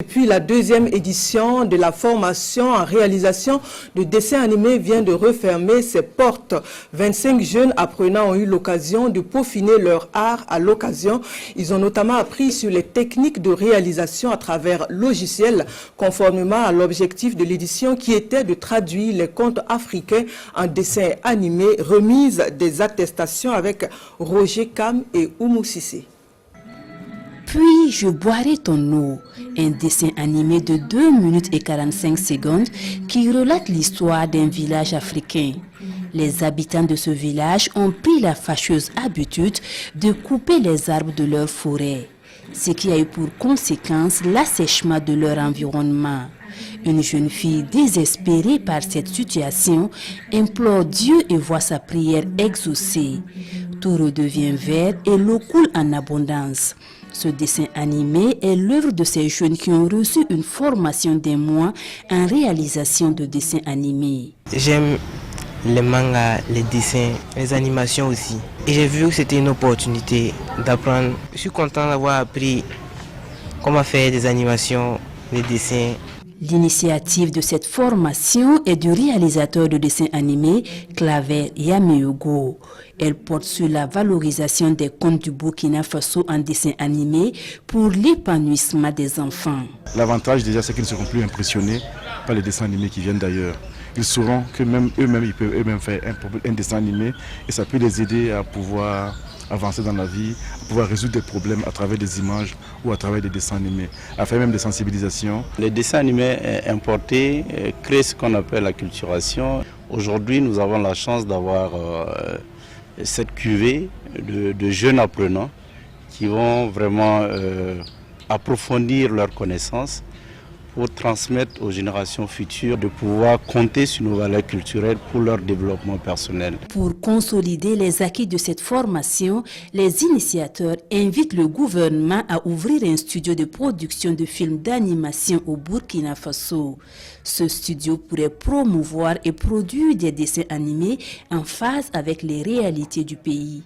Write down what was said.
Depuis la deuxième édition de la formation en réalisation de dessins animés vient de refermer ses portes. 25 jeunes apprenants ont eu l'occasion de peaufiner leur art à l'occasion. Ils ont notamment appris sur les techniques de réalisation à travers logiciels, conformément à l'objectif de l'édition qui était de traduire les contes africains en dessins animés. Remise des attestations avec Roger Kam et Oumou Sissé. Puis je boirai ton eau, un dessin animé de 2 minutes et 45 secondes qui relate l'histoire d'un village africain. Les habitants de ce village ont pris la fâcheuse habitude de couper les arbres de leur forêt, ce qui a eu pour conséquence l'assèchement de leur environnement. Une jeune fille désespérée par cette situation implore Dieu et voit sa prière exaucée. Tout redevient vert et l'eau coule en abondance. Ce dessin animé est l'œuvre de ces jeunes qui ont reçu une formation d'un mois en réalisation de dessins animés. J'aime les mangas, les dessins, les animations aussi. Et j'ai vu que c'était une opportunité d'apprendre. Je suis content d'avoir appris comment faire des animations, des dessins. L'initiative de cette formation est du réalisateur de dessins animés Claver Yameogo. Elle porte sur la valorisation des contes du Burkina Faso en dessin animé pour l'épanouissement des enfants. L'avantage déjà, c'est qu'ils ne seront plus impressionnés par les dessins animés qui viennent d'ailleurs. Ils sauront que même eux-mêmes, ils peuvent eux-mêmes faire un dessin animé et ça peut les aider à pouvoir avancer dans la vie, à pouvoir résoudre des problèmes à travers des images ou à travers des dessins animés, à faire même des sensibilisations. Les dessins animés importés créent ce qu'on appelle la culturation. Aujourd'hui, nous avons la chance d'avoir cette cuvée de jeunes apprenants qui vont vraiment approfondir leurs connaissances pour transmettre aux générations futures de pouvoir compter sur nos valeurs culturelles pour leur développement personnel. Pour consolider les acquis de cette formation, les initiateurs invitent le gouvernement à ouvrir un studio de production de films d'animation au Burkina Faso. Ce studio pourrait promouvoir et produire des dessins animés en phase avec les réalités du pays.